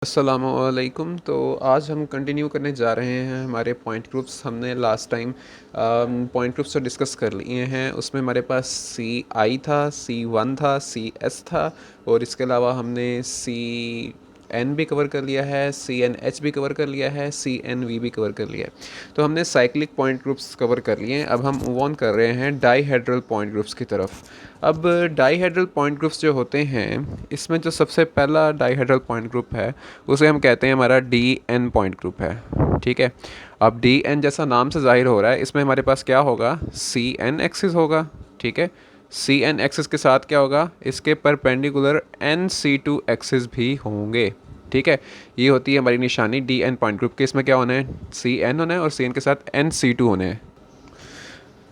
अस्सलामुअलैकुम। तो आज हम कंटिन्यू करने जा रहे हैं हमारे पॉइंट ग्रुप्स। हमने लास्ट टाइम पॉइंट ग्रुप्स तो डिस्कस कर लिए हैं। उसमें हमारे पास सी आई था, सी वन था, सी एस था, और इसके अलावा हमने सी एन भी कवर कर लिया है, सी एन एच भी कवर कर लिया है, सी एन वी भी कवर कर लिया है। तो हमने साइक्लिक पॉइंट ग्रुप्स कवर कर लिए हैं। अब हम मूव ऑन कर रहे हैं डाईहेड्रल पॉइंट ग्रुप्स की तरफ। अब डाईहेड्रल पॉइंट ग्रुप्स जो होते हैं, इसमें जो सबसे पहला डाईहेड्रल पॉइंट ग्रुप है उसे हम कहते हैं हमारा डी एन पॉइंट ग्रुप है। ठीक है। अब डी एन जैसा नाम से जाहिर हो रहा है, इसमें हमारे पास क्या होगा, सी एन एक्सिस होगा। ठीक है। सी एन एक्सिस के साथ क्या होगा, इसके perpendicular n C two axis भी होंगे। ठीक है। ये होती है हमारी निशानी डी एन पॉइंट ग्रुप के। इसमें क्या होना है, सी एन होना है और सी एन के साथ एन सी टू होने हैं।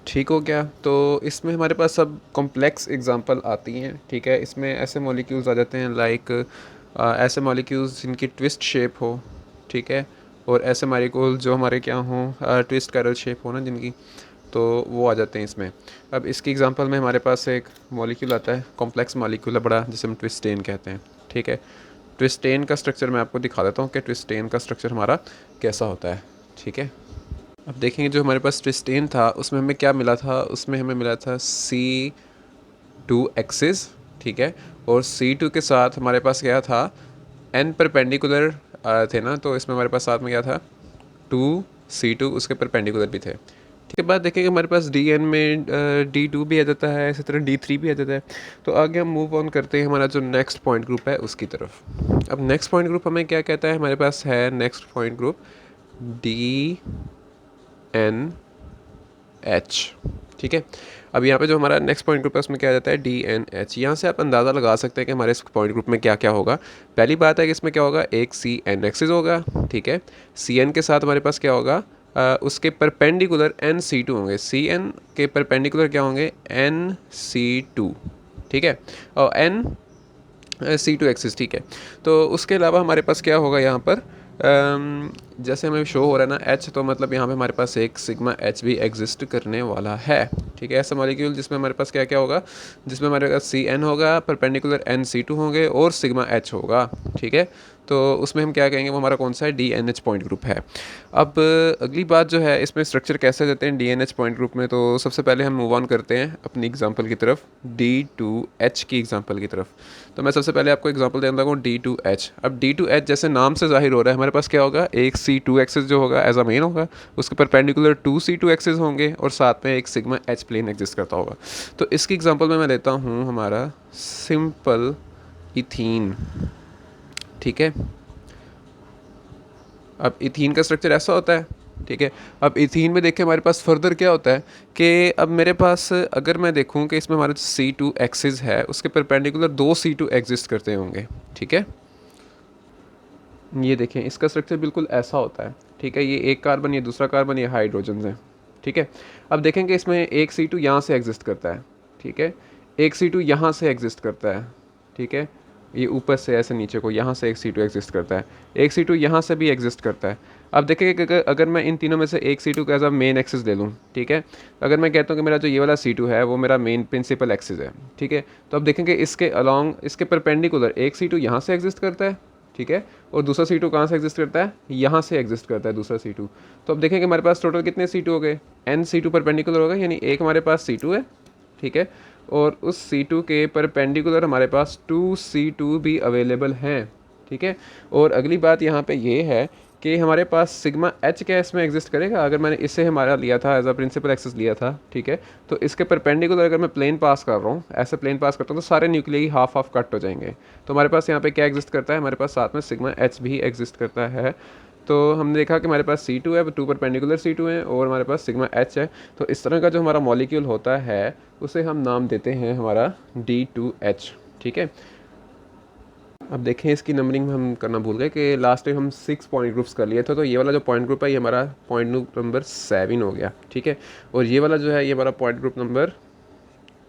ठीक हो गया। तो इसमें हमारे पास सब कॉम्प्लेक्स एग्जांपल आती हैं। ठीक है। इसमें ऐसे मॉलिक्यूल्स आ जाते हैं लाइक ऐसे मॉलिक्यूल्स जिनकी ट्विस्ट शेप हो। ठीक है। और ऐसे मॉलिक्यूल जो हमारे क्या हों, ट्विस्ट कैरल शेप हो ना जिनकी, तो वो आ जाते हैं इसमें। अब इसकी एग्जांपल में हमारे पास एक मॉलिक्यूल आता है, कॉम्प्लेक्स मॉलिक्यूल है बड़ा, जिसे हम ट्विस्टेन कहते हैं। ठीक है। ट्विस्टेन का स्ट्रक्चर मैं आपको दिखा देता हूँ कि ट्विस्टेन का स्ट्रक्चर हमारा कैसा होता है। ठीक है। अब देखेंगे जो हमारे पास ट्विस्टेन था उसमें हमें क्या मिला था, उसमें हमें मिला था सी टू एक्सिस। ठीक है। और सी टू के साथ हमारे पास क्या था, एन परपेंडिकुलर थे ना, तो इसमें हमारे पास साथ में क्या था, टू सी टू उसके परपेंडिकुलर भी थे। ठीक है। बाद देखेंगे हमारे पास डी एन में डी टू भी आ जाता है, इसी तरह डी थ्री भी आ जाता है। तो आगे हम मूव ऑन करते हैं हमारा जो नेक्स्ट पॉइंट ग्रुप है उसकी तरफ। अब नेक्स्ट पॉइंट ग्रुप हमें क्या कहता है, हमारे पास है next point group D N h. ठीक है। अब यहाँ पे जो हमारा नेक्स्ट पॉइंट ग्रुप है उसमें क्या आ जाता है, डी एन एच। यहाँ से आप अंदाज़ा लगा सकते हैं कि हमारे इस पॉइंट ग्रुप में क्या क्या होगा। पहली बात है कि इसमें क्या होगा, एक सी एन एक्सिस होगा। ठीक है। सी एन के साथ हमारे पास क्या होगा, उसके परपेंडिकुलर एन सी टू होंगे। सी एन के परपेंडिकुलर क्या होंगे, एन सी टू। ठीक है। और एन सी टू एक्सिस। ठीक है। तो उसके अलावा हमारे पास क्या होगा यहाँ पर, जैसे हमें शो हो रहा है ना एच, तो मतलब यहाँ पे हमारे पास एक सिग्मा एच भी एग्जिस्ट करने वाला है। ठीक है। ऐसा मॉलिक्यूल जिसमें हमारे पास क्या क्या होगा, जिसमें हमारे पास सी एन होगा, परपेंडिकुलर एन सी टू होंगे और सिग्मा एच होगा। ठीक है। तो उसमें हम क्या कहेंगे, वो हमारा कौन सा है, D N H point group है। अब अगली बात जो है, इसमें स्ट्रक्चर कैसे देते हैं D N H point group में। तो सबसे पहले हम मूव ऑन करते हैं अपनी एग्जाम्पल की तरफ, डी टू एच की एग्जाम्पल की तरफ। तो मैं सबसे पहले आपको एग्जांपल देने लगा हूँ डी टू एच। अब डी टू एच जैसे नाम से जाहिर हो रहा है, हमारे पास क्या होगा, एक सी टू एक्सिस जो होगा एज अ मेन होगा, उसके perpendicular to C two axis होंगे और साथ में एक सिग्मा एच प्लेन एग्जिस्ट करता होगा। तो इसकी एग्जांपल में मैं लेता हूँ हमारा सिंपल इथीन। ठीक है। अब इथीन का स्ट्रक्चर ऐसा होता है। ठीक है। अब इथीन में देखिए हमारे पास फर्दर क्या होता है कि अब मेरे पास अगर मैं देखूं कि इसमें हमारा सी टू एक्सिस है, उसके परपेंडिकुलर दो सी टू एग्जिस्ट करते होंगे। ठीक है। ये देखें इसका स्ट्रक्चर बिल्कुल ऐसा होता है। ठीक है। ये एक कार्बन, ये दूसरा कार्बन, ये हाइड्रोजन है। ठीक है। अब देखेंगे इसमें एक सी टू यहाँ से एग्जिस्ट करता है। ठीक है। एक सी टू यहाँ से एग्जिस्ट करता है। ठीक है। ये ऊपर से ऐसे नीचे को यहाँ से एक सी टू एग्जिस्ट करता है, एक सी टू यहाँ से भी एग्जिस्ट करता है। अब देखेंगे कि अगर मैं इन तीनों में से एक सी टू को एज अ मेन एक्सिस ले लूँ। ठीक है। अगर मैं कहता हूँ कि मेरा जो ये वाला सी टू है वो मेरा मेन प्रिंसिपल एक्सिस है। ठीक है। तो अब देखेंगे इसके अलॉन्ग, इसके परपेंडिकुलर एक सी टू यहाँ से एग्जिस्ट करता है। ठीक है। और दूसरा सी टू कहाँ से एग्जिस्ट करता है, यहाँ से एग्जिस्ट करता है दूसरा सी टू। तो अब देखेंगे हमारे पास टोटल कितने सी टू हो गए, एन सी टू परपेंडिकुलर होगा, यानी एक हमारे पास सी टू है। ठीक है। और उस सी टू के परपेंडिकुलर हमारे पास टू सी टू भी अवेलेबल हैं। ठीक है। और अगली बात यहाँ पे ये है कि हमारे पास सिग्मा एच क्या इसमें एग्जिस्ट करेगा। अगर मैंने इससे हमारा लिया था एज अ प्रिंसिपल एक्सिस लिया था। ठीक है। तो इसके परपेंडिकुलर अगर मैं प्लेन पास कर रहा हूँ, ऐसे प्लेन पास करता हूँ, तो सारे न्यूक्लियाई हाफ हाफ कट हो जाएंगे। तो हमारे पास यहाँ पे क्या एग्जिस्ट करता है, हमारे पास साथ में सिग्मा एच भी एग्जिस्ट करता है। तो हमने देखा कि हमारे पास सी टू है, टू परपेंडिकुलर सी टू है, और हमारे पास सिग्मा एच है। तो इस तरह का जो हमारा मॉलिक्यूल होता है उसे हम नाम देते हैं हमारा डी टू एच। ठीक है। अब देखें इसकी नंबरिंग हम करना भूल गए कि लास्ट टाइम हम 6 पॉइंट ग्रुप्स कर लिए थे। तो ये वाला जो पॉइंट ग्रुप है ये हमारा पॉइंट ग्रुप नंबर 7 हो गया। ठीक है। और ये वाला जो है ये हमारा पॉइंट ग्रुप नंबर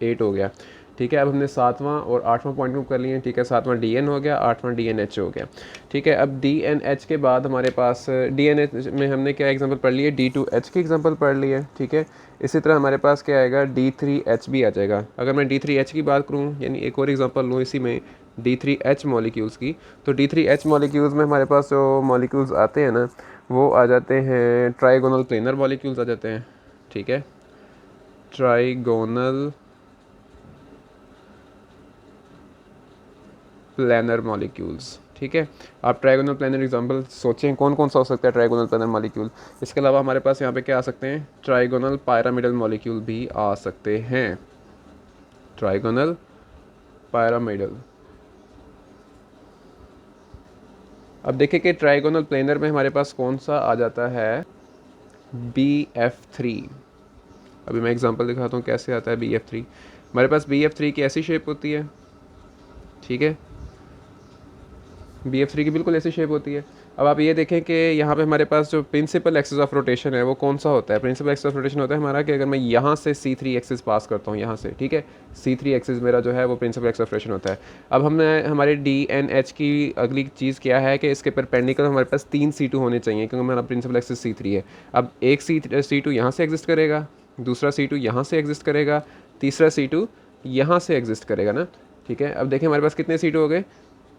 8 हो गया। ठीक है। अब हमने 7वां और 8वां पॉइंट ग्रुप कर लिए हैं। ठीक है। 7वां डी एन हो गया, 8वां डी एन एच हो गया। ठीक है। अब डी एन एच के बाद हमारे पास डी एन एच में हमने क्या एग्जांपल पढ़ लिए, डी टू एच की एग्जांपल पढ़ ली है। ठीक है। इसी तरह हमारे पास क्या आएगा, डी थ्री एच भी आ जाएगा। अगर मैं डी थ्री एच की बात करूँ, यानी एक और एग्जांपल लूँ इसी में, D3H मॉलिक्यूल्स की, तो D3H मॉलिक्यूल्स में हमारे पास जो मॉलिक्यूल्स आते हैं ना, वो आ जाते हैं ट्राइगोनल प्लेनर मॉलिक्यूल्स आ जाते हैं, ठीक है, ट्राइगोनल प्लानर मॉलिक्यूल्स, ठीक है। आप ट्राइगोनल प्लानर एग्जांपल सोचें कौन कौन सा हो सकता है ट्राइगोनल प्लानर मॉलिक्यूल। इसके अलावा हमारे पास यहाँ पे क्या आ सकते हैं, ट्राइगोनल पायरामिडल मॉलिक्यूल भी आ सकते हैं, ट्राइगोनल पायरामिडल। अब देखिए कि ट्राइगोनल प्लेनर में हमारे पास कौन सा आ जाता है, BF3। अभी मैं एग्जांपल दिखाता हूँ कैसे आता है BF3। हमारे पास BF3 की ऐसी शेप होती है, ठीक है, BF3 की बिल्कुल ऐसी शेप होती है। अब आप ये देखें कि यहाँ पे हमारे पास जो प्रिंसिपल एक्सिस ऑफ रोटेशन है वो कौन सा होता है, प्रिंसिपल एक्सिस ऑफ रोटेशन होता है हमारा कि अगर मैं यहाँ से C3 एक्सिस पास करता हूँ, यहाँ से, ठीक है, C3 एक्सिस मेरा जो है वो प्रिंसिपल एक्सिस ऑफ रोटेशन होता है। अब हमने हमारे DNH की अगली चीज़ क्या है कि इसके परपेंडिकुलर हमारे पास 3 C2 होने चाहिए, क्योंकि हमारा प्रिंसिपल एक्सिस C3 है। अब एक C2 यहाँ से एग्जिस्ट करेगा, दूसरा C2 यहाँ से एग्जिस्ट करेगा, तीसरा C2 यहाँ से एग्जिस्ट करेगा ना, ठीक है। अब देखें हमारे पास कितने C2 हो गए,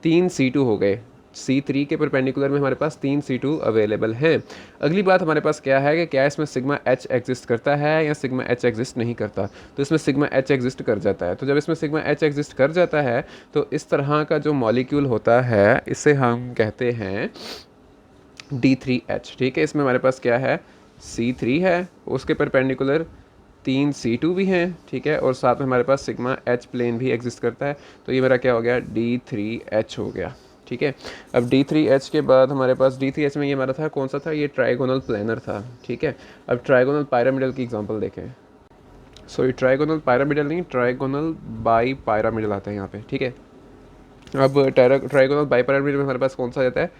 3 C2 हो गए। C3 के परपेंडिकुलर में हमारे पास 3 C2 अवेलेबल हैं। अगली बात हमारे पास क्या है कि क्या इसमें सिग्मा H एग्जिस्ट करता है या सिग्मा H एग्जिस्ट नहीं करता, तो इसमें सिग्मा H एग्जिस्ट कर जाता है। तो जब इसमें सिग्मा H एग्जिस्ट कर जाता है तो इस तरह का जो मॉलिक्यूल होता है इसे हम कहते हैं D3H, ठीक है। इसमें हमारे पास क्या है, C3 है, उसके परपेंडिकुलर 3 C2 भी हैं, ठीक है, और साथ में हमारे पास सिग्मा H प्लेन भी एग्जिस्ट करता है। तो ये मेरा क्या हो गया, D3H हो गया, ठीक है। अब D3H के बाद हमारे पास D3H में ये हमारा था कौन सा था, ये ट्राइगोनल प्लेनर था, ठीक है। अब ट्राइगोनल पायरामिडल की एग्जांपल देखें। सॉरी, ट्राइगोनल पायरामिडल नहीं, ट्राइगोनल बाई पायरामिडल आता है यहाँ पे, ठीक है। अब ट्राइगोनल बाई पायरामिडल में हमारे पास कौन सा आ जाता है,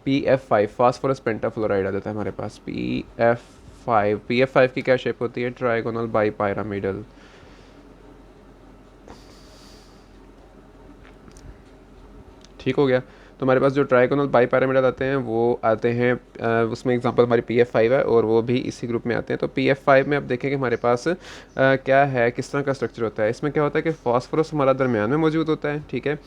PF5 फास्फोरस पेंटाफ्लोराइड आ जाता है हमारे पास, PF5 की क्या शेप होती है, ट्राइगोनल बाई पायरामिडल, ठीक हो गया। तो हमारे पास जो ट्राइगोनल बाई पैरामिडल आते हैं वो आते हैं उसमें एग्जांपल हमारी PF5 है और वो भी इसी ग्रुप में आते हैं। तो PF5 में अब देखेंगे हमारे पास क्या है, किस तरह का स्ट्रक्चर होता है। इसमें क्या होता है कि फॉस्फोरस हमारा दरमियान में मौजूद होता है, ठीक है,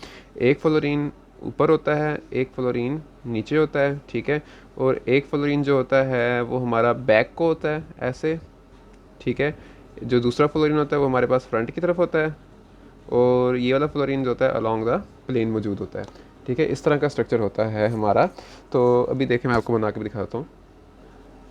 एक फ्लोरीन ऊपर होता है, एक फ्लोरीन नीचे होता है, ठीक है, और एक फ्लोरीन जो होता है वो हमारा बैक को होता है ऐसे, ठीक है, जो दूसरा फ्लोरीन होता है वो हमारे पास फ्रंट की तरफ होता है, और ये वाला फ्लोरीन जो होता है अलॉन्ग द प्लेन मौजूद होता है, ठीक है। इस तरह का स्ट्रक्चर होता है हमारा। तो अभी देखिए मैं आपको बना के भी दिखाता हूँ।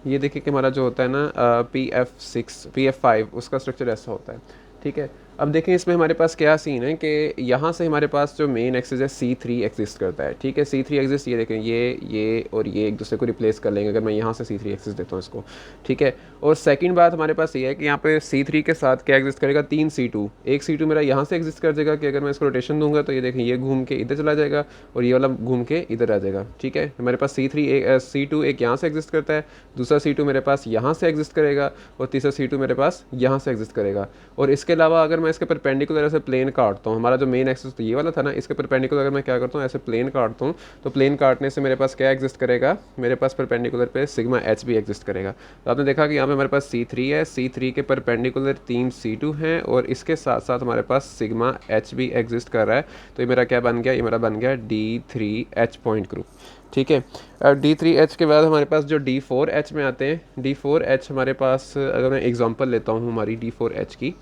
ये देखिए कि हमारा जो होता है ना PF5 उसका स्ट्रक्चर ऐसा होता है, ठीक है। अब देखें इसमें हमारे पास क्या सीन है कि यहाँ से हमारे पास जो मेन एक्सिस है C3 एग्जिस्ट करता है, ठीक है, C3 एग्जिस्ट, ये देखें ये और ये एक दूसरे को रिप्लेस कर लेंगे अगर मैं यहाँ से C3 एक्सिस देता हूँ इसको, ठीक है। और सेकंड बात हमारे पास ये है कि यहाँ पे C3 के साथ क्या एग्जिस्ट करेगा, 3 C2, एक C2 मेरा यहाँ से एग्जिस्ट कर जाएगा कि अगर मैं इसको रोटेशन दूंगा तो ये देखें ये घूम के इधर चला जाएगा और ये वाला घूम के इधर आ जाएगा, ठीक है। हमारे पास C2 एक यहाँ से एग्जिस्ट करता है, दूसरा C2 मेरे पास यहाँ से एग्जिस्ट करेगा और तीसरा C2 मेरे पास यहाँ से एग्जिस्ट करेगा। और इसके अलावा अगर मैं इसके परपेंडिकुलर ऐसे प्लेन काटता हूँ, हमारा जो मेन एक्सिस तो ये वाला था ना, इसके परपेंडिकुलर अगर मैं क्या करता हूँ ऐसे प्लेन काटता हूँ, तो प्लेन काटने से मेरे पास क्या एग्जिस्ट करेगा, मेरे पास परपेंडिकुलर पे सिग्मा H भी एग्जिस्ट करेगा। तो आपने देखा कि यहाँ पे हमारे पास C3 है, C3 के परपेंडिकुलर 3 C2 हैं और इसके साथ साथ हमारे पास सिग्मा H भी एग्जिस्ट कर रहा है। तो ये मेरा क्या बन गया, ये मेरा बन गया D3H पॉइंट ग्रुप, ठीक है। अब D3H के बाद हमारे पास जो D4H में आते हैं, D4H हमारे पास अगर मैं एग्जांपल लेता हूँ हमारी D4H की,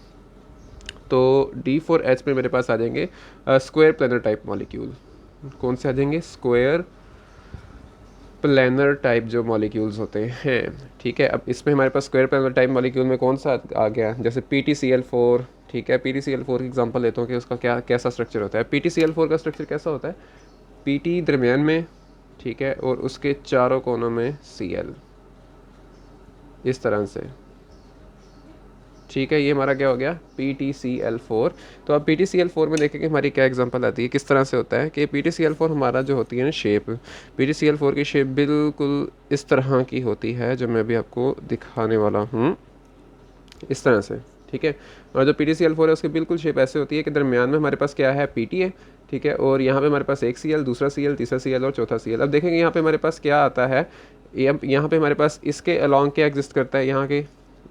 तो D4H में मेरे पास आ जाएंगे स्क्वायर प्लेनर टाइप मॉलिक्यूल। कौन से आ जाएंगे, स्क्वायर प्लेनर टाइप जो मॉलिक्यूल्स होते हैं, ठीक है। अब इसमें हमारे पास स्क्वायर प्लेनर टाइप मॉलिक्यूल में कौन सा आ गया, जैसे PTCl4, ठीक है। PTCl4 की एग्जांपल लेता हूँ कि उसका क्या कैसा स्ट्रक्चर होता है। PTCl4 का स्ट्रक्चर कैसा होता है, PT दरमियान में, ठीक है, और उसके चारों कोनों में Cl, इस तरह से, ठीक है। ये हमारा क्या हो गया, PTCl4। तो अब PTCl4 में देखें कि हमारी क्या एग्जांपल आती है, किस तरह से होता है कि PTCl4 हमारा जो होती है ना शेप, PTCl4 की शेप बिल्कुल इस तरह की होती है जो मैं भी आपको दिखाने वाला हूँ, इस तरह से, ठीक है। और जो PTCl4 है उसकी बिल्कुल शेप ऐसे होती है कि दरमियान में हमारे पास क्या है, PT है, ठीक है, और यहाँ पे हमारे पास एक Cl, दूसरा Cl, तीसरा Cl और चौथा Cl। अब देखेंगे यहाँ पे हमारे पास क्या आता है, यहाँ पे हमारे पास इसके अलॉन्ग क्या एग्जिस्ट करता है, यहाँ के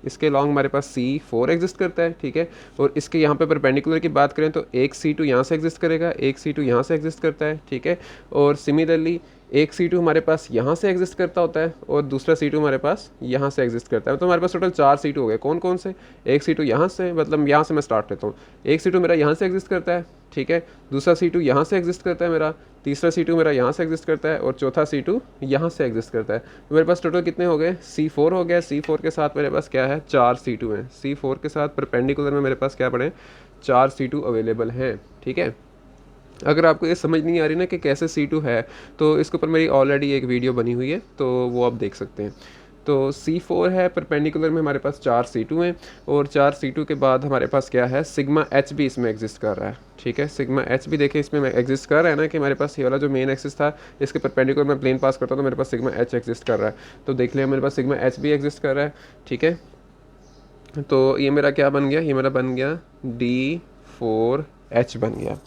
इसके लॉन्ग हमारे पास C4 एग्जिस्ट करता है, ठीक है। और इसके यहाँ पे परपेंडिकुलर की बात करें तो एक C2 यहाँ से एग्जिस्ट करेगा, एक C2 यहाँ से एग्जिस्ट करता है, ठीक है। और सिमिलरली एक C2 हमारे पास यहाँ से एग्जिस्ट करता होता है और दूसरा C2 हमारे पास यहाँ से एग्जिस्ट करता है। तो हमारे पास टोटल 4 C2 हो गए। कौन कौन से? एक C2 यहाँ से, मतलब यहाँ से मैं स्टार्ट लेता हूँ। एक C2 मेरा यहाँ से एग्जिस्ट करता है, ठीक है। दूसरा C2 यहाँ से एग्जिस्ट करता है मेरा, तीसरा C2 मेरा यहाँ से एग्जिस्ट करता है और चौथा C2 यहाँ से एग्जिस्ट करता है। तो मेरे पास टोटल कितने हो गए? C4 हो गया। C4 के साथ मेरे पास क्या है? 4 C2 हैं। C4 के साथ परपेंडिकुलर में मेरे पास क्या पड़े? 4 C2 अवेलेबल हैं, ठीक है। अगर आपको ये समझ नहीं आ रही ना कि कैसे C2 है, तो इसके ऊपर मेरी ऑलरेडी एक वीडियो बनी हुई है, तो वो आप देख सकते हैं। तो C4 है, परपेंडिकुलर में हमारे पास 4 C2 हैं और 4 C2 के बाद हमारे पास क्या है? सिग्मा H भी इसमें एग्जिस्ट कर रहा है, ठीक है। सिग्मा H भी देखें इसमें एग्जिस्ट कर रहा है ना, कि हमारे पास ये वाला जो मेन एक्सिस था इसके परपेंडिकुलर में प्लेन पास करता हूँ तो मेरे पास सिग्मा H एग्जिस्ट कर रहा है। तो देख लिया मेरे पास सिग्मा H भी एग्जिस्ट कर रहा है, ठीक है। तो ये मेरा क्या बन गया? ये मेरा बन गया D4H बन गया,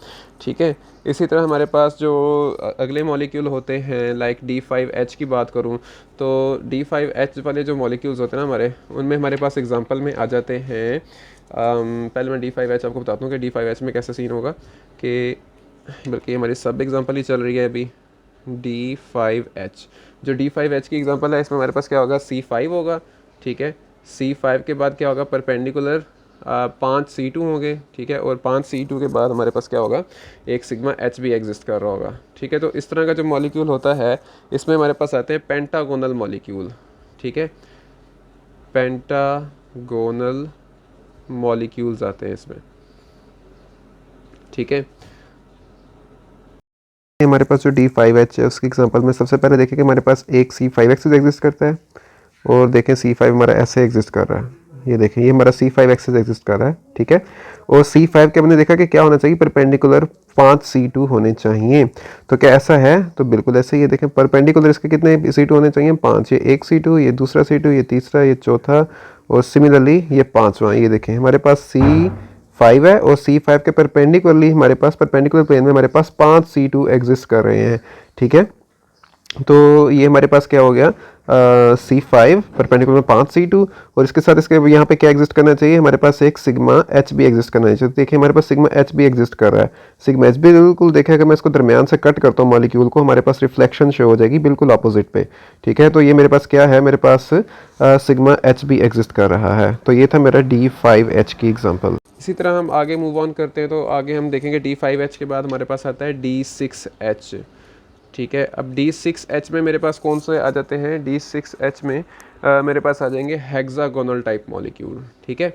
ठीक है। इसी तरह हमारे पास जो अगले मॉलिक्यूल होते हैं, लाइक D5H की बात करूं तो D5H वाले जो मॉलिक्यूल्स होते हैं ना हमारे, उनमें हमारे पास एग्जांपल में आ जाते हैं। पहले मैं D5H आपको बताता हूँ कि D5H में कैसा सीन होगा, कि बल्कि हमारी सब एग्जांपल ही चल रही है अभी। D5H, जो D5H की एग्जांपल है, इसमें हमारे पास क्या होगा? C5 होगा, ठीक है। C5 के बाद क्या होगा? परपेंडिकुलर 5 C2 होंगे, ठीक है। और 5 C2 के बाद हमारे पास क्या होगा? एक सिग्मा H भी एग्जिस्ट कर रहा होगा, ठीक है। तो इस तरह का जो मॉलिक्यूल होता है, इसमें हमारे पास आते हैं पेंटागोनल मॉलिक्यूल, ठीक है। पेंटागोनल मॉलिक्यूल्स आते हैं इसमें, ठीक है। हमारे पास जो D5H है उसके एग्जांपल में सबसे पहले देखें कि हमारे पास एक C5 एक्सिस एग्जिस्ट करता है और देखें C5 हमारा ऐसे एग्जिस्ट कर रहा है। ये देखें, ये हमारा C5 एक्सिस एग्जिस्ट कर रहा है, ठीक है। और C5 के हमने देखा कि क्या होना चाहिए? परपेंडिकुलर 5 C2 होने चाहिए। तो क्या ऐसा है? तो बिल्कुल ऐसे ही। ये देखें परपेंडिकुलर इसके कितने C2 होने चाहिए? 5। ये एक C2, ये दूसरा C2, ये तीसरा, ये चौथा और सिमिलरली ये पाँचवा। ये देखें हमारे पास C5 है और C5 के परपेंडिकुलरली हमारे पास परपेंडिकुलर प्लेन में हमारे पास 5 C2 एग्जिस्ट कर रहे हैं, ठीक है। तो ये हमारे पास क्या हो गया? C5 परपेंडिकुलर में 5 C2 और इसके साथ इसके यहाँ पे क्या एग्जिस्ट करना चाहिए? हमारे पास एक सिग्मा H भी एग्जिस्ट करना चाहिए। तो देखिए हमारे पास सिग्मा H भी एग्जिस्ट कर रहा है। सिग्मा H भी बिल्कुल देखिए, अगर मैं इसको दरमियान से कट करता हूँ मॉलिक्यूल को, हमारे पास रिफ्लेक्शन शो हो जाएगी बिल्कुल अपोजिट पे, ठीक है। तो ये मेरे पास क्या है? मेरे पास सिग्मा H भी एग्जिस्ट कर रहा है। तो ये था मेरा D5H की एग्जाम्पल। इसी तरह हम आगे मूव ऑन करते हैं, तो आगे हम देखेंगे D5H के बाद हमारे पास आता है D6H, ठीक है। अब D6H में मेरे पास कौन से आ जाते हैं? D6H में मेरे पास आ जाएंगे हेक्सागोनल टाइप मॉलिक्यूल, ठीक है।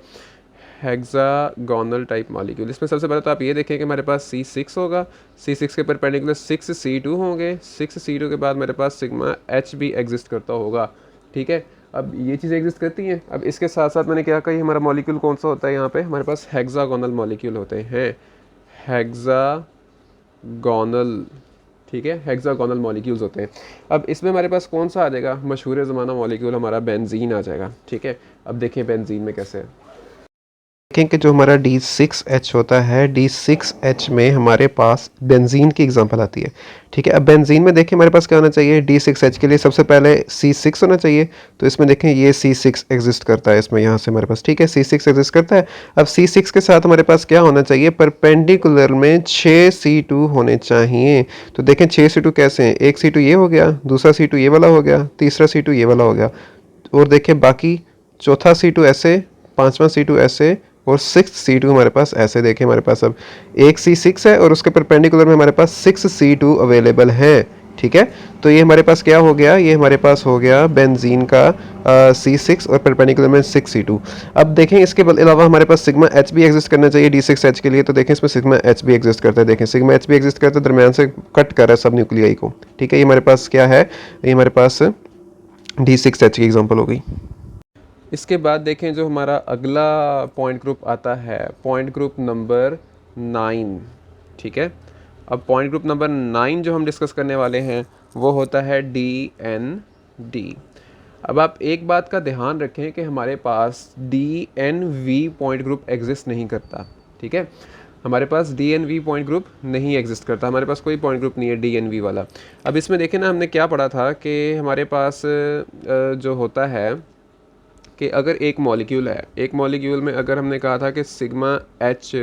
हेक्सागोनल टाइप मॉलिक्यूल, इसमें सबसे पहले तो आप ये देखें कि हमारे पास C6 होगा। C6 के परपेंडिकुलर 6 C2 होंगे। 6 C2 के बाद मेरे पास सिग्मा H भी एग्जिस्ट करता होगा, ठीक है। अब ये चीज़ें एग्जिस्ट करती हैं। अब इसके साथ साथ मैंने क्या कही, हमारा मॉलिक्यूल कौन सा होता है? यहाँ पे हमारे पास हेक्सागोनल मॉलिक्यूल होते हैं, हेक्सागोनल, ठीक है। हेक्सागोनल मॉलिक्यूल्स होते हैं। अब इसमें हमारे पास कौन सा आ जाएगा? मशहूर ज़माना मॉलिक्यूल हमारा बेंजीन आ जाएगा, ठीक है। अब देखें बेंजीन में कैसे है। देखें कि जो हमारा D6H होता है, D6H में हमारे पास बेंजीन की एग्जांपल आती है, ठीक है। अब बेंजीन में देखें हमारे पास क्या होना चाहिए? D6H के लिए सबसे पहले C6 होना चाहिए। तो इसमें देखें ये C6 एग्जिस्ट करता है इसमें, यहाँ से हमारे पास, ठीक है, C6 एग्जिस्ट करता है। अब C6 के साथ हमारे पास क्या होना चाहिए? परपेंडिकुलर में 6 C2 होने चाहिए। तो देखें 6 C2 कैसे हैं? एक C2 ये हो गया, दूसरा C2 ये वाला हो गया, तीसरा C2 ये वाला हो गया और देखें बाकी चौथा C2 ऐसे, पाँचवा C2 ऐसे और 6 C2 हमारे पास ऐसे। देखें हमारे पास अब एक C6 है और उसके परपेंडिकुलर में हमारे पास 6 C2 अवेलेबल हैं, ठीक है। तो ये हमारे पास क्या हो गया? ये हमारे पास हो गया बेंजीन का C6 और परपेंडिकुलर में 6 C2। अब देखें इसके अलावा हमारे पास सिग्मा H भी एग्जिस्ट करना चाहिए D6H के लिए। तो देखें इसमें सिग्मा H भी एग्जिस्ट करता है। देखें सिग्मा H भी एग्जिस्ट करता है, दरमियान से कट कर रहा है सब न्यूक्लियाई को, ठीक है। ये हमारे पास क्या है? ये हमारे पास D6H की एग्जाम्पल हो गई। इसके बाद देखें जो हमारा अगला पॉइंट ग्रुप आता है, पॉइंट ग्रुप नंबर 9, ठीक है। अब पॉइंट ग्रुप नंबर 9 जो हम डिस्कस करने वाले हैं वो होता है DND। अब आप एक बात का ध्यान रखें कि हमारे पास DNV पॉइंट ग्रुप एग्जिस्ट नहीं करता, ठीक है। हमारे पास DNV पॉइंट ग्रुप नहीं एग्जिस्ट करता, हमारे पास कोई पॉइंट ग्रुप नहीं है DNV वाला। अब इसमें देखें ना, हमने क्या पढ़ा था कि हमारे पास जो होता है कि अगर एक मॉलिक्यूल है, एक मॉलिक्यूल में अगर हमने कहा था कि सिग्मा एच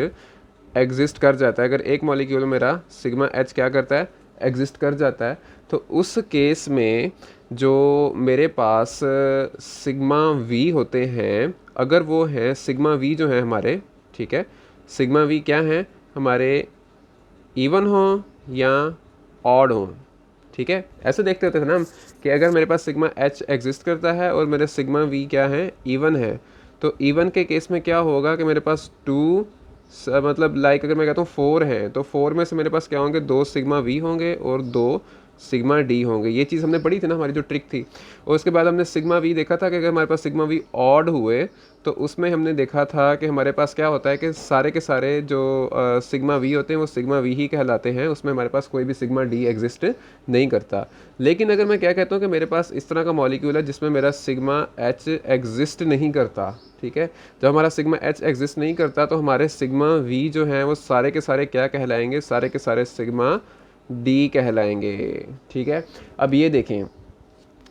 एग्जिस्ट कर जाता है, अगर एक मॉलिक्यूल मेरा सिग्मा एच क्या करता है, एग्जिस्ट कर जाता है, तो उस केस में जो मेरे पास सिग्मा वी होते हैं, अगर वो हैं सिग्मा वी जो हैं हमारे, ठीक है, सिग्मा वी क्या हैं हमारे, इवन हो या ऑड हो, ठीक है। ऐसे देखते होते थे ना हम कि अगर मेरे पास सिग्मा एच एग्जिस्ट करता है और मेरे सिग्मा वी क्या है, इवन है, तो इवन के केस में क्या होगा कि मेरे पास टू मतलब लाइक अगर मैं कहता हूँ फोर हैं, तो फोर में से मेरे पास क्या होंगे, दो सिग्मा वी होंगे और दो सिग्मा डी होंगे। ये चीज़ हमने पढ़ी थी ना, हमारी जो ट्रिक थी। और उसके बाद हमने सिग्मा वी देखा था कि अगर हमारे पास सिग्मा वी ऑड हुए, तो उसमें हमने देखा था कि हमारे पास क्या होता है कि सारे के सारे जो सिग्मा वी होते हैं वो सिग्मा वी ही कहलाते हैं, उसमें हमारे पास कोई भी सिग्मा डी एग्जिस्ट नहीं करता। लेकिन अगर मैं क्या कहता हूँ कि मेरे पास इस तरह का मॉलिक्यूल है जिसमें मेरा सिग्मा एच एग्जिस्ट नहीं करता, ठीक है, जब हमारा सिग्मा एच एग्जिस्ट नहीं करता तो हमारे सिग्मा वी जो हैं वो सारे के सारे क्या कहलाएंगे, सारे के सारे सिग्मा डी कहलाएंगे, ठीक है। अब ये देखें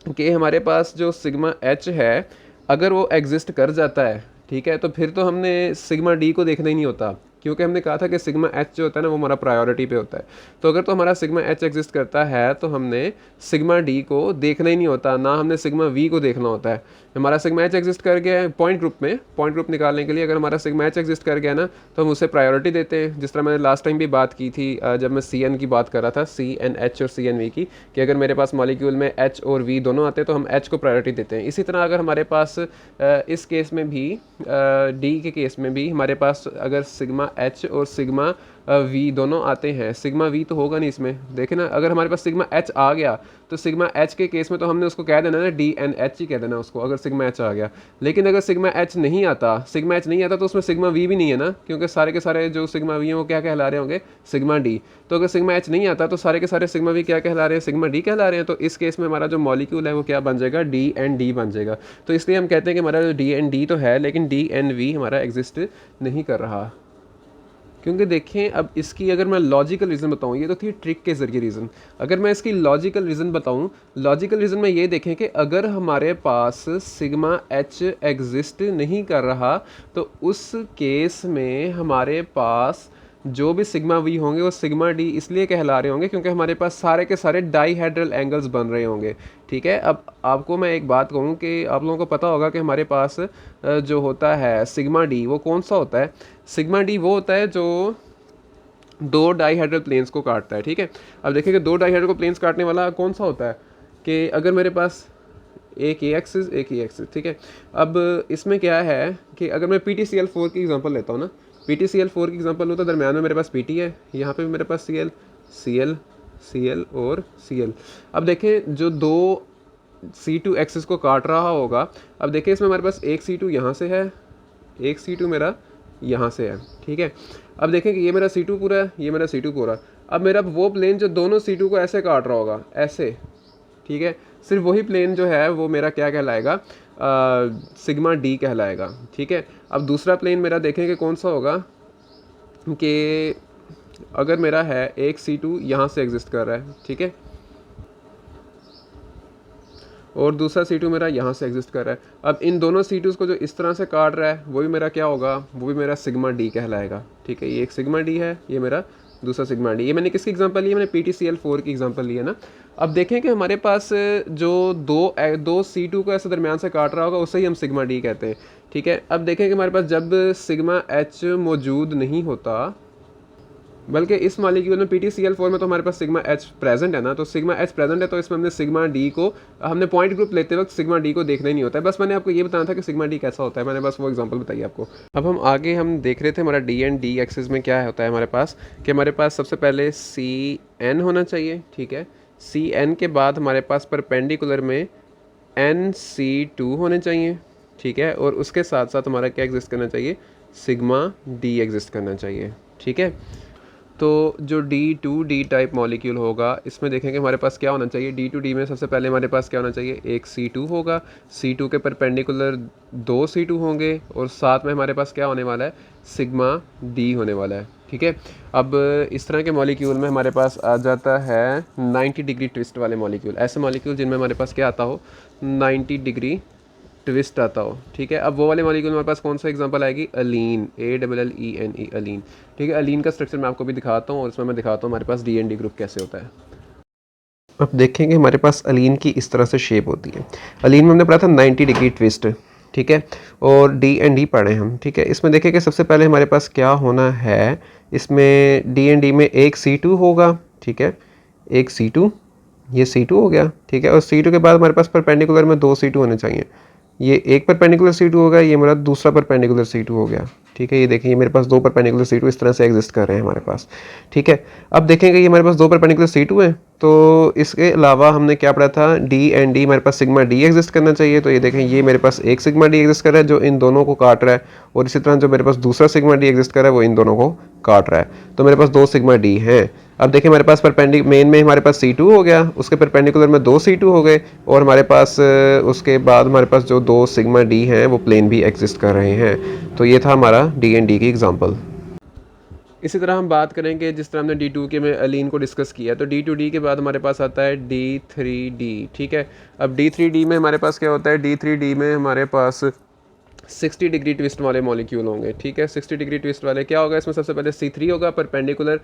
कि हमारे पास जो सिग्मा एच है, अगर वो एग्जिस्ट कर जाता है, ठीक है, तो फिर तो हमने सिग्मा डी को देखना ही नहीं होता, क्योंकि हमने कहा था कि सिग्मा एच जो होता है ना वो हमारा प्रायोरिटी पे होता है। तो अगर तो हमारा सिग्मा एच एग्जिस्ट करता है तो हमने सिग्मा डी को देखना ही नहीं होता, ना हमने सिग्मा वी को देखना होता है। हमारा सिग्मा एच एग्जिस्ट कर गया है पॉइंट ग्रुप में, पॉइंट ग्रुप निकालने के लिए अगर हमारा सिग्मा एच एग्जिस्ट कर गया ना, तो हम उसे प्रायोरिटी देते हैं। जिस तरह मैंने लास्ट टाइम भी बात की थी जब मैं सी एन की बात कर रहा था, सी एन एच और सी एन वी की, कि अगर मेरे पास मॉलिक्यूल में एच और वी दोनों आते हैं तो हम एच को प्रायोरिटी देते हैं। इसी तरह अगर हमारे पास इस केस में भी डी के केस में भी हमारे पास अगर सिग्मा एच और सिग्मा वी दोनों आते हैं, सिग्मा वी तो होगा नहीं इसमें, देखे ना, अगर हमारे पास सिग्मा एच आ गया तो सिग्मा एच के केस में तो हमने उसको कह देना ना डी एन एच ही कह देना उसको, अगर सिग्मा एच आ गया। लेकिन अगर सिग्मा एच नहीं आता, सिग्मा एच नहीं आता तो उसमें सिग्मा वी भी नहीं है ना, क्योंकि सारे के सारे जो सिग्मा वी हैं वो क्या कहला रहे होंगे, सिग्मा डी। तो अगर सिग्मा एच नहीं आता तो सारे के सारे सिग्मा वी क्या कहला रहे हैं, सिग्मा डी कहला रहे हैं। तो इस केस में हमारा जो मॉलिक्यूल है वो क्या बन जाएगा, डी एन डी बन जाएगा। तो इसलिए हम कहते हैं कि हमारा जो डी एन डी तो है, लेकिन डी एन वी हमारा एग्जिस्ट नहीं कर रहा। क्योंकि देखें, अब इसकी अगर मैं लॉजिकल रीज़न बताऊं, ये तो थी ट्रिक के ज़रिए रीज़न, अगर मैं इसकी लॉजिकल रीज़न बताऊं, लॉजिकल रीज़न में ये देखें कि अगर हमारे पास सिग्मा एच एग्जिस्ट नहीं कर रहा तो उस केस में हमारे पास जो भी सिग्मा वी होंगे वो सिग्मा डी इसलिए कहला रहे होंगे क्योंकि हमारे पास सारे के सारे डाईहेड्रल एंगल्स बन रहे होंगे, ठीक है। अब आपको मैं एक बात कहूँ कि आप लोगों को पता होगा कि हमारे पास जो होता है सिग्मा डी, वो कौन सा होता है, सिग्मा डी वो होता है जो दो डाईहेड्रल प्लेन्स को काटता है, ठीक है। अब देखिए कि दो डाईहेड्रल को प्लेन्स काटने वाला कौन सा होता है, कि अगर मेरे पास एक ये एक्सिस एक ये एक्सिस, ठीक है। अब इसमें क्या है कि अगर मैं PTCl4 की एग्जांपल लेता हूँ ना, PTCl4 की एग्जांपल होता है, दरम्यान में मेरे पास PT है, यहाँ पे भी मेरे पास Cl Cl Cl और Cl। अब देखें जो दो C2 एक्सिस को काट रहा होगा, अब देखें इसमें हमारे पास एक C2 यहाँ से है, एक C2 मेरा यहाँ से है, ठीक है। अब देखें कि ये मेरा C2 पूरा है, ये मेरा C2 पूरा। अब मेरा वो प्लेन जो दोनों C2 को ऐसे काट रहा होगा, ऐसे, ठीक है, सिर्फ वही प्लेन जो है वो मेरा क्या कहलाएगा, सिग्मा डी कहलाएगा, ठीक है। अब दूसरा प्लेन मेरा देखेंगे कौन सा होगा, कि अगर मेरा है एक C2 यहाँ से एग्जिस्ट कर रहा है, ठीक है, और दूसरा C2 मेरा यहाँ से एग्जिस्ट कर रहा है। अब इन दोनों C2s को जो इस तरह से काट रहा है वो भी मेरा क्या होगा, वो भी मेरा सिग्मा डी कहलाएगा, ठीक है। ये एक सिग्मा डी है, ये मेरा दूसरा सिग्मा डी। ये मैंने किसकी एग्जांपल ली है, मैंने PTCl4 की एग्जांपल ली है ना। अब देखें कि हमारे पास जो दो C2 को ऐसे दरमियान से काट रहा होगा उसे ही हम सिग्मा डी कहते हैं, ठीक है। अब देखें कि हमारे पास जब सिग्मा एच मौजूद नहीं होता, बल्कि इस मॉलिक्यूल में PTCl4 में तो हमारे पास सिग्मा एच प्रेजेंट है ना, तो सिग्मा एच प्रेजेंट है तो इसमें हमने सिग्मा डी को, हमने पॉइंट ग्रुप लेते वक्त सिग्मा डी को देखना ही नहीं होता है। बस मैंने आपको ये बताना था कि सिग्मा डी कैसा होता है, मैंने बस वो एग्जांपल बताई आपको। अब हम आगे हम देख रहे थे हमारा डी एंड डी एक्सिस में क्या होता है हमारे पास, कि हमारे पास सबसे पहले CN होना चाहिए, ठीक है। CN के बाद हमारे पास परपेंडिकुलर में NC2 होने चाहिए, ठीक है, और उसके साथ साथ हमारा क्या एग्जिस्ट करना चाहिए, सिग्मा डी एग्जिस्ट करना चाहिए, ठीक है। तो जो D2D टाइप मॉलिक्यूल होगा इसमें देखेंगे हमारे पास क्या होना चाहिए, D2D में सबसे पहले हमारे पास क्या होना चाहिए, एक C2 होगा, C2 के परपेंडिकुलर दो C2 होंगे और साथ में हमारे पास क्या होने वाला है, सिग्मा D होने वाला है, ठीक है। अब इस तरह के मॉलिक्यूल में हमारे पास आ जाता है 90 डिग्री ट्विस्ट वाले मॉलिक्यूल, ऐसे मॉलिक्यूल जिनमें हमारे पास क्या आता हो, 90 डिग्री ट्विस्ट आता हो, ठीक है। अब वो वाले मॉलिक्यूल हमारे पास कौन सा एग्जांपल आएगी, अलीन, ALLENE, अलीन, ठीक है। अलीन का स्ट्रक्चर मैं आपको भी दिखाता हूँ और इसमें मैं दिखाता हूँ हमारे पास DND ग्रुप कैसे होता है। अब देखेंगे हमारे पास अलीन की इस तरह से शेप होती है। अलीन में हमने पढ़ा था 90 डिग्री ट्विस्ट, ठीक है, और DND पढ़े हम, ठीक है। इसमें देखेंगे सबसे पहले हमारे पास क्या होना है, इसमें DND में एक C2 होगा, ठीक है, एक C2, ये C2 हो गया, ठीक है। और C2 के बाद हमारे पास परपेंडिकुलर में 2 C2 होने चाहिए। ये एक परपेंडिकुलर C2 होगा, ये मेरा दूसरा परपेंडिकुलर C2 हो गया, ठीक है। ये देखिए ये मेरे पास 2 परपेंडिकुलर C2 इस तरह से एग्जिस्ट कर रहे हैं हमारे पास, ठीक है। अब देखेंगे ये हमारे पास 2 परपेंडिकुलर C2 है, तो इसके अलावा हमने क्या पढ़ा था, DND हमारे पास सिग्मा D एग्जिस्ट करना चाहिए। तो ये देखें ये मेरे पास एक सिग्मा D एग्जिस्ट कर रहा है जो इन दोनों को काट रहा है, और इसी तरह जो मेरे पास दूसरा सिग्मा D एग्जिस्ट कर रहा है वो इन दोनों को काट रहा है। तो मेरे पास 2 सिग्मा D हैं। अब देखिए हमारे पास मेन में हमारे पास C2 हो गया, उसके परपेंडिकुलर में 2 C2 हो गए, और हमारे पास उसके बाद हमारे पास जो 2 सिग्मा D हैं वो प्लेन भी एग्जिस्ट कर रहे हैं। तो ये था हमारा DND की एग्जांपल। इसी तरह हम बात करेंगे जिस तरह हमने D2 के में अलीन को डिस्कस किया, तो D2D के बाद हमारे पास आता है D3D, ठीक है। अब D3D में हमारे पास क्या होता है, D3D में हमारे पास 60 डिग्री ट्विस्ट वाले मॉलिक्यूल होंगे, ठीक है। 60 डिग्री ट्विस्ट वाले क्या होगा, इसमें सबसे पहले C3 होगा, परपेंडिकुलर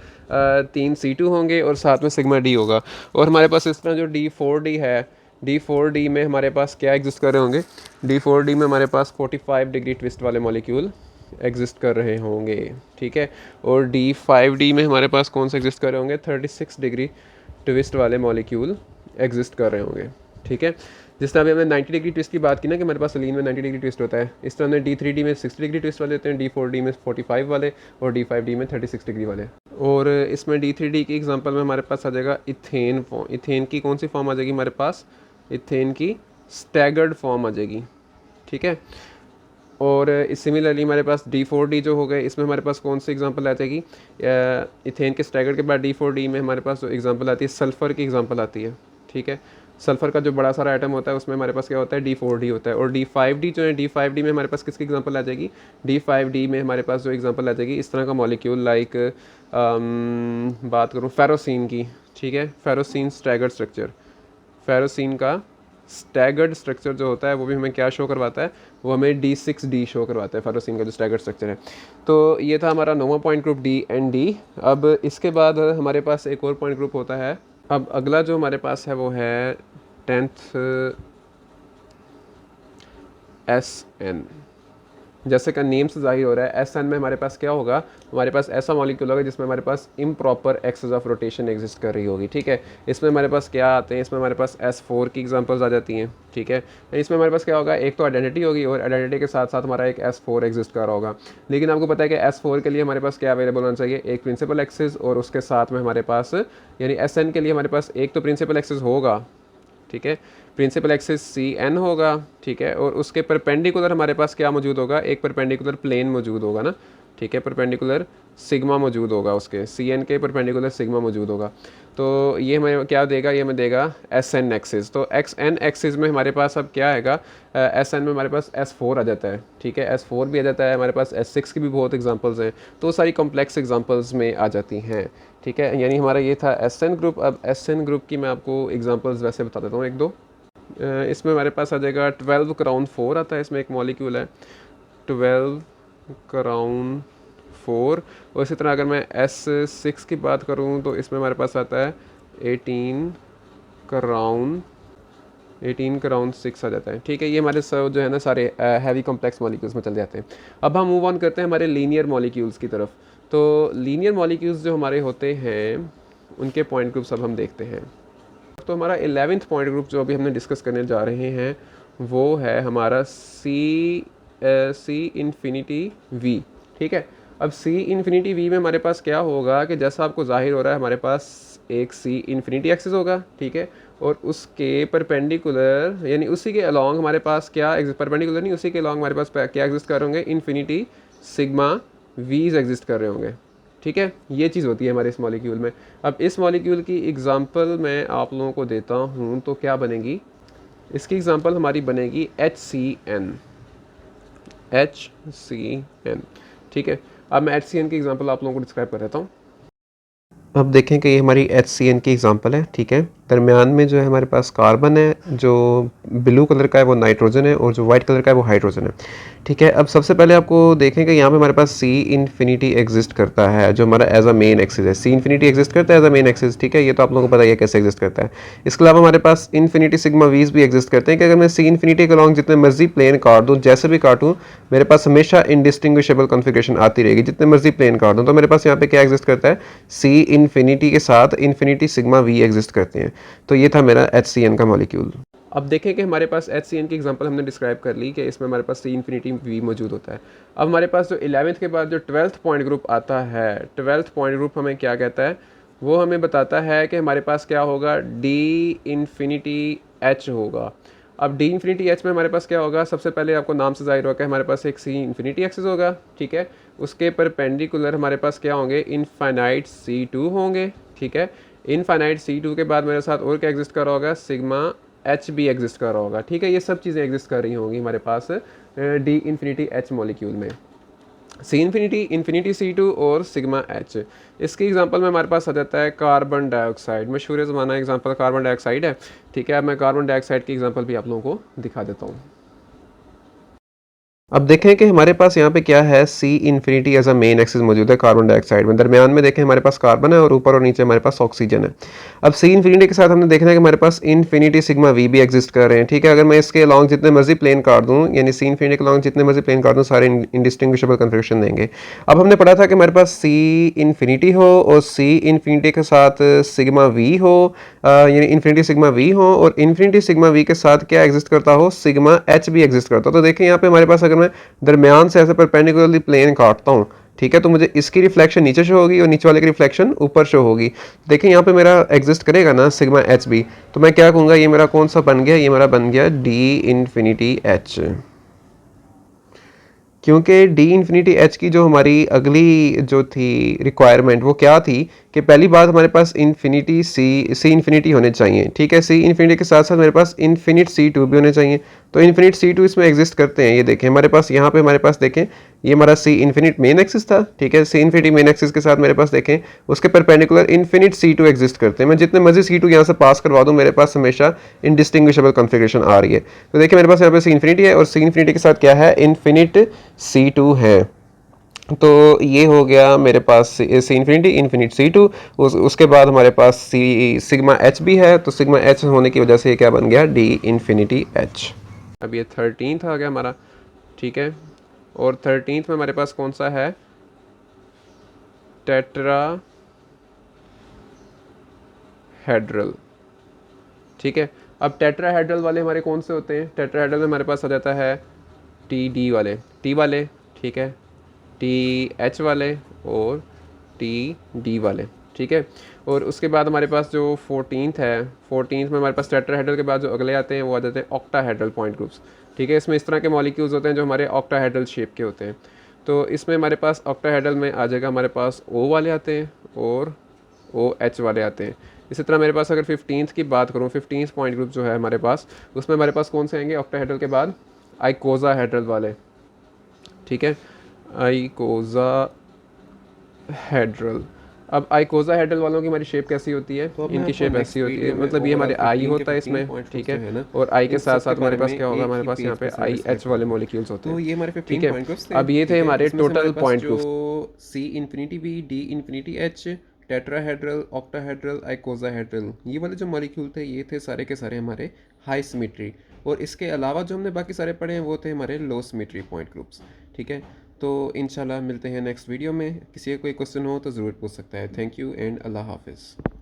3 C2 होंगे और साथ में सिग्मा D होगा। और हमारे पास इस तरह जो D4D है, D4D में हमारे पास क्या एग्जिस्ट कर रहे होंगे, D4D में हमारे पास 45 डिग्री ट्विस्ट वाले मॉलिक्यूल एग्जिस्ट कर रहे होंगे, ठीक है। और D5D में हमारे पास कौन से एग्जिस्ट कर रहे होंगे, 36 डिग्री ट्विस्ट वाले मॉलिक्यूल एग्जिस्ट कर रहे होंगे, ठीक है। जिस तरह अभी हमने 90 डिग्री ट्विस्ट की बात की ना कि हमारे पास अलीन में 90 डिग्री ट्विस्ट होता है, इस तरह हमने D3D में 60 डिग्री ट्विस्ट वाले होते हैं, D4D में 45 वाले, और D5D में 36 डिग्री वाले। और इसमें D3D की एग्जांपल में हमारे पास आ जाएगा इथेन फॉर्म। इथेन की कौन सी फॉर्म आ जाएगी हमारे पास, इथेन की स्टैगर्ड फॉर्म आ जाएगी, ठीक है। और सिमिलरली हमारे पास D4D जो हो गए, इसमें हमारे पास कौन सी एग्जांपल आ जाएगी, इथेन के स्टैगर्ड के बाद D4D में हमारे पास जो एग्जांपल आती है सल्फ़र की एग्जांपल आती है, ठीक है। सल्फ़र का जो बड़ा सारा आइटम होता है उसमें हमारे पास क्या होता है, D4D होता है। और D5D जो है, D5D में हमारे पास किसकी एग्जांपल आ जाएगी, D5D में हमारे पास जो एग्जांपल आ जाएगी इस तरह का मॉलिक्यूल लाइक बात करूँ फेरोसिन की, ठीक है। फेरोसिन स्टैगर्ड स्ट्रक्चर, फेरोसिन का स्टैगर्ड स्ट्रक्चर जो होता है वो भी हमें क्या शो करवाता है, वो हमें D6D शो करवाता है, फेरोसिन का जो स्टैगर्ड स्ट्रक्चर है। तो ये था हमारा 9वां पॉइंट ग्रुप DND। अब इसके बाद हमारे पास एक और पॉइंट ग्रुप होता है। अब अगला जो हमारे पास है वो है 10th SN। जैसे का नेम से जाहिर हो रहा है, SN में हमारे पास क्या होगा, हमारे पास ऐसा मॉलिक्यूल होगा जिसमें हमारे पास improper axis of rotation exist कर रही होगी, ठीक है। इसमें हमारे पास क्या आते हैं, इसमें हमारे पास S4 की एग्जांपल्स आ जाती हैं, ठीक है। इसमें हमारे पास क्या होगा, एक तो आइडेंटिटी होगी और आइडेंटिटी के साथ साथ हमारा एक S4 एग्जिस्ट कर रहा होगा। लेकिन आपको पता है कि S4 के लिए हमारे पास क्या अवेलेबल होना चाहिए, एक प्रिंसिपल एक्सिस और उसके साथ में हमारे पास, यानी SN के लिए हमारे पास एक तो प्रिंसिपल एक्सिस होगा, ठीक है, प्रिंसिपल एक्सिस CN होगा, ठीक है। और उसके परपेंडिकुलर हमारे पास क्या मौजूद होगा, एक परपेंडिकुलर प्लेन मौजूद होगा ना, ठीक है, परपेंडिकुलर सिग्मा मौजूद होगा, उसके CN के परपेंडिकुलर सिग्मा मौजूद होगा। तो ये हमें क्या देगा, ये हमें देगा SN एक्सिस। तो XN एक्सिस में हमारे पास अब क्या आएगा, SN में हमारे पास S4 आ जाता है, ठीक है, S4 भी आ जाता है, हमारे पास S6 की भी बहुत एग्जांपल्स हैं, तो सारी कॉम्प्लेक्स एग्जांपल्स में आ जाती हैं, ठीक है। यानी हमारा ये था SN ग्रुप। अब SN ग्रुप की मैं आपको एग्जांपल्स वैसे बता देता हूँ एक दो। इसमें हमारे पास आ जाएगा 12 क्राउन 4 आता है, इसमें एक मॉलिक्यूल है 12 क्राउन 4। और इसी तरह अगर मैं S6 की बात करूं तो इसमें हमारे पास आता है 18 क्राउन 6 आ जाता है, ठीक है। ये हमारे सब जो है ना सारे हैवी कॉम्प्लेक्स मॉलिक्यूल्स में चल जाते हैं। अब हम मूव ऑन करते हैं हमारे लीनियर मॉलिक्यूल्स की तरफ। तो लीनियर मॉलिक्यूल्स जो हमारे होते हैं उनके पॉइंट ग्रुप्स अब हम देखते हैं। तो हमारा 11th पॉइंट ग्रुप जो अभी हमने डिस्कस करने जा रहे हैं वो है हमारा C इन्फिनिटी V, ठीक है। अब C इन्फिनिटी V में हमारे पास क्या होगा कि जैसा आपको जाहिर हो रहा है हमारे पास एक C इन्फिनिटी एक्सिस होगा, ठीक है। और उसके परपेंडिकुलर यानी उसी के अलॉन्ग हमारे पास क्या परपेंडिकुलर नहीं, उसी के अलॉन्ग हमारे पास क्या एग्जिस्ट कर रहे होंगे, इन्फिनिटी सिग्मा V's एग्जिस्ट कर रहे होंगे, ठीक है। ये चीज़ होती है हमारे इस मॉलिक्यूल में। अब इस मॉलिक्यूल की एग्जांपल मैं आप लोगों को देता हूँ तो क्या बनेगी, इसकी एग्जांपल हमारी बनेगी HCN, ठीक है। अब मैं HCN की एग्जांपल आप लोगों को डिस्क्राइब कर देता हूँ। अब देखें कि ये हमारी HCN की एग्जांपल है, ठीक है। दरमियान में जो है हमारे पास कार्बन है, जो ब्लू कलर का है वो नाइट्रोजन है और जो वाइट कलर का है वो हाइड्रोजन है। ठीक है, अब सबसे पहले आपको देखें कि यहाँ पे हमारे पास सी इन्फिनिटी एग्जिस्ट करता है, जो हमारा एज अ मेन एक्सिस है। सी इन्फिनिटी एग्जिस्ट करता है एज अ मेन एक्सिस, ठीक है, ये तो आप लोगों को पता ही है कैसे एग्जिस्ट करता है। इसके अलावा हमारे पास इन्फिनिटी सिग्मा वीज भी एग्जिस्ट करते हैं कि अगर मैं सी इन्फिनिटी के अलॉन्ग जितने मर्जी प्लेन काट दूँ, जैसे भी काटूँ, मेरे पास हमेशा इंडिस्टिंग्विशेबल कॉन्फ़िगरेशन आती रहेगी, जितने मर्जी प्लेन काट दूँ। तो मेरे पास यहाँ पे क्या एग्जिस्ट करता है, सी इन्फिनिटी के साथ इन्फिनिटी सिग्मा वी एग्जिस्ट करते हैं। तो ये था मेरा HCN का मॉलिक्यूल। अब देखें कि हमारे पास HCN की एग्जांपल हमने डिस्क्राइब कर ली कि इसमें हमारे पास सी इन्फिनिटी वी मौजूद होता है। अब हमारे पास जो 11th के बाद जो 12th पॉइंट ग्रुप आता है, 12th पॉइंट ग्रुप हमें क्या कहता है, वो हमें बताता है कि हमारे पास क्या होगा, डी इन्फिनिटी एच होगा। अब डी इन्फिनिटी एच में हमारे पास क्या होगा, सबसे पहले आपको नाम से जाहिर होगा हमारे पास एक सी इन्फिनिटी एक्सिस होगा, ठीक है, उसके परपेंडिकुलर हमारे पास क्या होंगे, इनफाइनाइट C2 होंगे, ठीक है। इनफाइनाइट C2 के बाद मेरे साथ और क्या एग्जिस्ट कर रहा होगा, सिग्मा एच भी एग्जिस्ट कर रहा होगा, ठीक है। ये सब चीज़ें एग्जिस्ट कर रही होंगी हमारे पास डी इन्फिनिटी एच मॉलिक्यूल में। सी इन्फिनिटी, इन्फिनिटी C2 और सिग्मा एच। इसकी एग्जांपल में हमारे पास आ जाता है कार्बन डाइऑक्साइड। मशहूर ज़माना एग्जांपल कार्बन डाइऑक्साइड है, ठीक है। अब मैं कार्बन डाइऑक्साइड की एग्जांपल भी आप लोगों को दिखा देता हूँ। अब देखें कि हमारे पास यहाँ पे क्या है, C infinity as a main axis मौजूद है कार्बन डाइऑक्साइड में। दरमियान में देखें हमारे पास कार्बन है और ऊपर और नीचे हमारे पास ऑक्सीजन है। अब सी इन्फिनिटी के साथ हमने देखना है कि हमारे पास इन्फिनिटी सिग्मा वी भी एग्जिस्ट कर रहे हैं, ठीक है। अगर मैं इसके अलॉन्ग जितने मर्जी प्लेन काट दूँ, यानी सी इन्फिनिटी के अलॉन्ग जितने मर्जी प्लेन काट दूँ, सारे इंडिस्टिंग्विशेबल कन्फिगरेशन देंगे। अब हमने पढ़ा था कि हमारे पास सी इन्फिनिटी हो और सी इन्फिनिटी के साथ सिग्मा वी हो, यानी इन्फिनिटी सिग्मा वी हो, और इन्फिनिटी सिग्मा वी के साथ क्या एग्जिस्ट करता हो, सिग्मा एच भी एग्जिस्ट करता हो। तो देखिए यहाँ पे हमारे पास अगर मैं दरमियान से ऐसे परपेंडिकुलरली प्लेन काटता हूँ, ठीक है, तो मुझे इसकी रिफ्लेक्शन नीचे शो होगी और नीचे वाले की रिफ्लेक्शन ऊपर शो होगी। देखिए यहाँ पे मेरा एग्जिस्ट करेगा ना सिग्मा एच भी, तो मैं क्या कहूँगा, ये मेरा कौन सा बन गया, ये मेरा बन गया डी इन्फिनिटी एच। क्योंकि डी इन्फिनिटी एच की जो हमारी अगली जो थी रिक्वायरमेंट वो क्या थी कि पहली बात हमारे पास इन्फिनिटी सी इन्फिनिटी होने चाहिए, ठीक है। सी इन्फिनिटी के साथ साथ मेरे पास इन्फिनिट C2 भी होने चाहिए। तो इन्फिनिट C2 इसमें एग्जिस्ट करते हैं। ये देखें हमारे पास यहाँ पे हमारे पास देखें, ये हमारा सी इन्फिनिट मेन एक्सिस था, ठीक है। सी इन्फिनिटी मेन एक्सिस के साथ मेरे पास देखें उसके परपेंडिकुलर इन्फिनिट C2 एग्जिस्ट करते हैं। मैं जितने मर्जी C2 यहाँ से पास करवा दूँ, मेरे पास हमेशा इनडिस्टिंग्विशेबल कॉन्फ़िगरेशन आ रही है। तो देखिए मेरे पास यहाँ पे सी इन्फिनिटी है और सी इन्फिनिटी के साथ क्या है, इन्फिनिट C2 है। तो ये हो गया मेरे पास सी इन्फिनिटी इन्फिनिट C2। उसके बाद हमारे पास सी सिग्मा एच भी है, तो सिग्मा एच होने की वजह से ये क्या बन गया, डी इन्फिनिटी एच। अब ये 13th आ गया हमारा, ठीक है। और 13th में हमारे पास कौन सा है, टेट्राहेड्रल, ठीक है। अब टेट्राहेड्रल वाले हमारे कौन से होते हैं, टेट्राहेड्रल में हमारे पास आ जाता है टी वाले, ठीक है, TH वाले और TD वाले, ठीक है। और उसके बाद हमारे पास जो 14th है, 14th में हमारे पास टेट्राहेड्रल के बाद जो अगले आते हैं वो आ जाते हैं ऑक्टाहेड्रल पॉइंट ग्रुप्स, ठीक है। इसमें इस तरह के मॉलिक्यूल्स होते हैं जो हमारे ऑक्टाहेड्रल शेप के होते हैं। तो इसमें हमारे पास ऑक्टाहेड्रल में आ जाएगा हमारे पास O वाले आते हैं और OH वाले आते हैं। इसी तरह मेरे पास अगर 15th की बात करूँ, 15th पॉइंट ग्रुप जो है हमारे पास, उसमें हमारे पास कौन से आएंगे, ऑक्टाहेड्रल के बाद आइकोसाहेड्रल वाले, ठीक है, आइकोसाहेड्रल। अब आइकोसाहेड्रल वालों की हमारी शेप कैसी होती है, तो इनकी शेप ऐसी होती है, मतलब ये हमारे आई होता है इसमें, ठीक है। और आई के साथ साथ हमारे पास क्या होगा, हमारे पास यहाँ पे IH वाले मॉलिक्यूल्स होते हैं, तो ये हमारे 15 ठीक है। पॉइंट ग्रुप्स थे। अब ये थे हमारे इसमें से टोटल पॉइंट ग्रुप्स। जो C infinity B, D infinity H, tetrahedral, octahedral, icosahedral, ये वाले जो मॉलिक्यूल थे ये थे सारे के सारे हमारे हाई सिमेट्री। और इसके अलावा जो हमने बाकी सारे पढ़े हैं वो थे हमारे लो सिमेट्री पॉइंट ग्रुप्स, ठीक है। तो इंशाल्लाह मिलते हैं नेक्स्ट वीडियो में। किसी का कोई क्वेश्चन हो तो ज़रूर पूछ सकता है। थैंक यू एंड अल्लाह हाफिज़।